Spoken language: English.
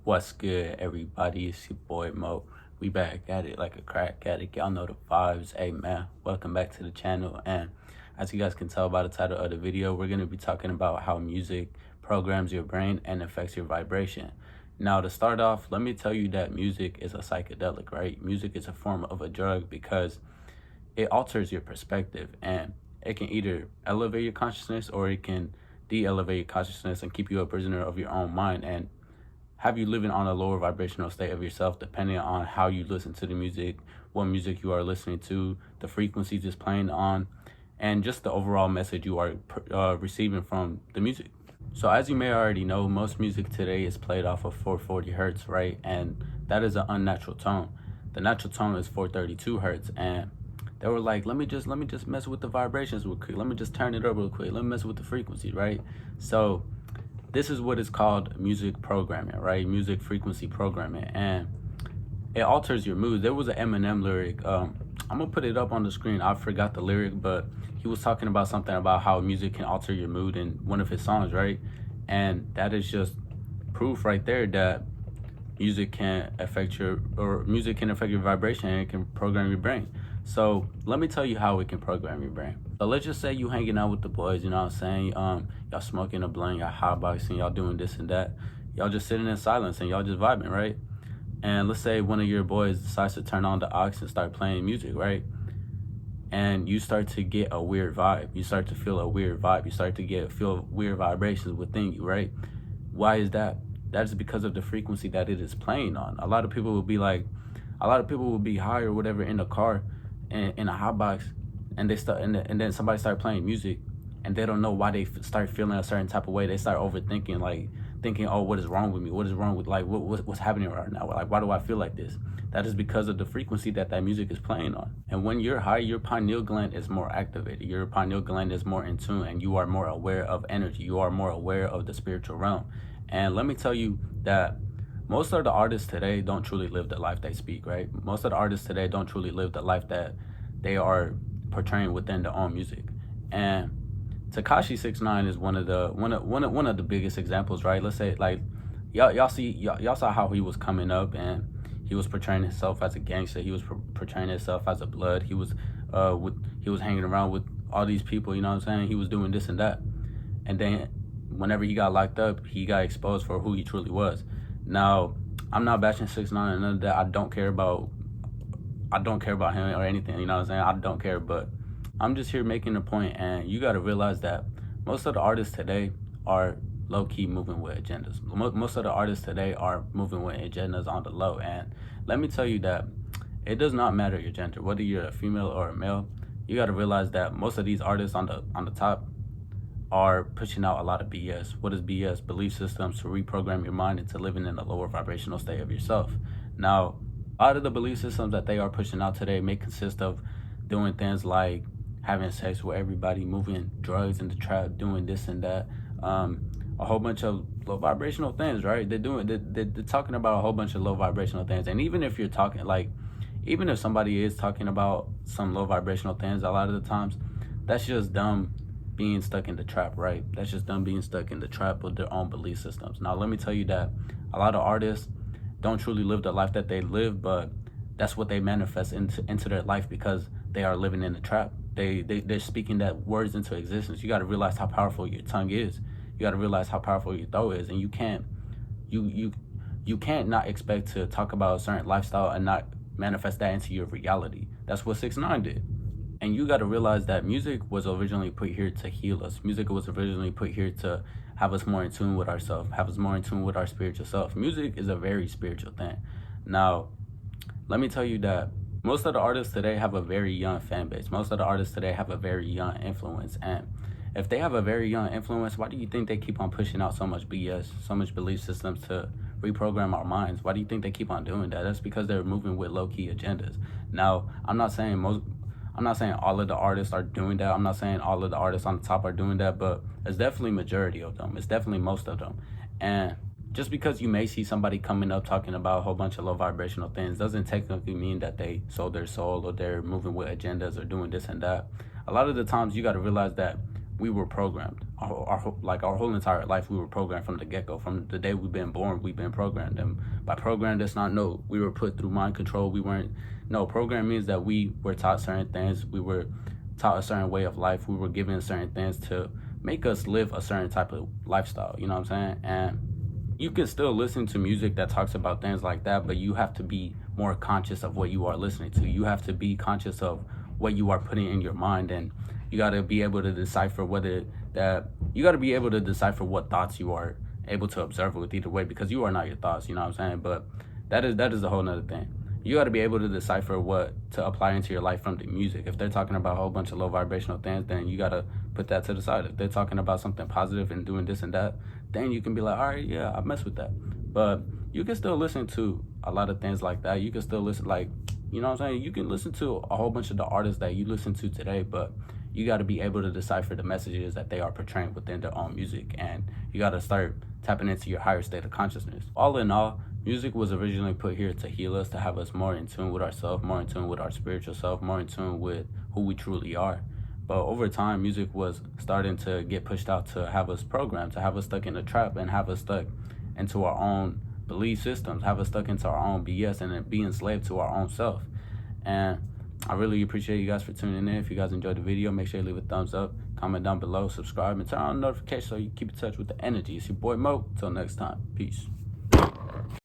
What's good, everybody? It's your boy Mo. We back at it like a crack addict. Y'all know the vibes. Hey, man, welcome back to the channel. And as you guys can tell by the title of the video, we're going to be talking about how music programs your brain and affects your vibration. Now, to start off, let me tell you that music is a psychedelic, right? Music is a form of a drug because it alters your perspective, and it can either elevate your consciousness or it can de-elevate your consciousness and keep you a prisoner of your own mind and have you living on a lower vibrational state of yourself, depending on how you listen to the music, what music you are listening to, the frequencies it's playing on, and just the overall message you are receiving from the music. So as you may already know, most music today is played off of 440 hertz, right? And that is an unnatural tone. The natural tone is 432 hertz, and they were like, let me just mess with the vibrations real quick. Let me just turn it up real quick. Let me mess with the frequency, right? So this is what is called music programming, right? Music frequency programming, and it alters your mood. There was an Eminem lyric. I'm gonna put it up on the screen. I forgot the lyric, but he was talking about something about how music can alter your mood in one of his songs, right? And that is just proof right there that music can affect your vibration, and it can program your brain. So let me tell you how it can program your brain. So let's just say you hanging out with the boys, you know what I'm saying? Y'all smoking a blunt, y'all hotboxing, y'all doing this and that. Y'all just sitting in silence and y'all just vibing, right? And let's say one of your boys decides to turn on the aux and start playing music, right? And you start to get a weird vibe. You start to feel a weird vibe. You start to feel weird vibrations within you, right? Why is that? That is because of the frequency that it is playing on. A lot of people will be high or whatever in the car, in a hot box, and then somebody start playing music, and they don't know why they start feeling a certain type of way. They start overthinking, like thinking, oh, what is wrong with me? What is wrong with, like, what's happening right now? Like, why do I feel like this? That is because of the frequency that music is playing on. And when you're high, your pineal gland is more activated. Your pineal gland is more in tune, and you are more aware of energy. You are more aware of the spiritual realm. And let me tell you that most of the artists today don't truly live the life they speak, right? Most of the artists today don't truly live the life that they are portraying within their own music. And Tekashi 6ix9ine is one of the biggest examples, right? Let's say, like, y'all saw how he was coming up, and he was portraying himself as a gangster. He was portraying himself as a blood. He was hanging around with all these people, you know what I'm saying? He was doing this and that. And then whenever he got locked up, he got exposed for who he truly was. Now, I'm not bashing 6ix9ine and none of that. I don't care about him or anything, you know what I'm saying? I don't care, but I'm just here making a point, and you got to realize that most of the artists today are low-key moving with agendas. Most of the artists today are moving with agendas on the low, and let me tell you that it does not matter your gender, whether you're a female or a male. You got to realize that most of these artists on the top are pushing out a lot of BS. What is BS? Belief systems to reprogram your mind into living in a lower vibrational state of yourself. Now, a lot of the belief systems that they are pushing out today may consist of doing things like having sex with everybody, moving drugs in the trap, doing this and that, a whole bunch of low vibrational things, right? They're talking about a whole bunch of low vibrational things. And even if you're talking, like, even if somebody is talking about some low vibrational things, a lot of the times, that's just them being stuck in the trap, right? That's just them being stuck in the trap with their own belief systems. Now, let me tell you that a lot of artists don't truly live the life that they live, but that's what they manifest into their life because they are living in the trap. They're speaking that words into existence. You got to realize how powerful your tongue is. You got to realize how powerful your throat is, and you can't not expect to talk about a certain lifestyle and not manifest that into your reality. That's what 6ix9ine did. And you got to realize that music was originally put here to heal us. Music was originally put here to have us more in tune with ourselves, have us more in tune with our spiritual self. Music is a very spiritual thing. Now, let me tell you that most of the artists today have a very young fan base. Most of the artists today have a very young influence. And if they have a very young influence, why do you think they keep on pushing out so much BS, so much belief systems to reprogram our minds? Why do you think they keep on doing that? That's because they're moving with low-key agendas. Now, I'm not saying all of the artists are doing that. I'm not saying all of the artists on the top are doing that, but it's definitely majority of them. It's definitely most of them. And just because you may see somebody coming up talking about a whole bunch of low vibrational things doesn't technically mean that they sold their soul or they're moving with agendas or doing this and that. A lot of the times you got to realize that we were programmed. our whole entire life. We were programmed from the get-go. From the day we've been born, we've been programmed. And by programmed, that's not no, we were put through mind control. We weren't, no, program means that we were taught certain things. We were taught a certain way of life. We were given certain things to make us live a certain type of lifestyle, you know what I'm saying? And you can still listen to music that talks about things like that, but you have to be more conscious of what you are listening to. You have to be conscious of what you are putting in your mind, and you got to be able to decipher what thoughts you are able to observe with either way, because you are not your thoughts, you know what I'm saying? But that is a whole nother thing. You got to be able to decipher what to apply into your life from the music. If they're talking about a whole bunch of low vibrational things, then you got to put that to the side. If they're talking about something positive and doing this and that, then you can be like, all right, yeah, I mess with that. But you can still listen to a lot of things like that. You can still listen, like, you know what I'm saying? You can listen to a whole bunch of the artists that you listen to today, but you got to be able to decipher the messages that they are portraying within their own music. And you got to start tapping into your higher state of consciousness. All in all, music was originally put here to heal us, to have us more in tune with ourselves, more in tune with our spiritual self, more in tune with who we truly are. But over time, music was starting to get pushed out to have us programmed, to have us stuck in a trap, and have us stuck into our own belief systems, have us stuck into our own BS, and then be enslaved to our own self. And I really appreciate you guys for tuning in. If you guys enjoyed the video, make sure you leave a thumbs up, comment down below, subscribe, and turn on notifications so you keep in touch with the energy. It's your boy Mo. Till next time, peace.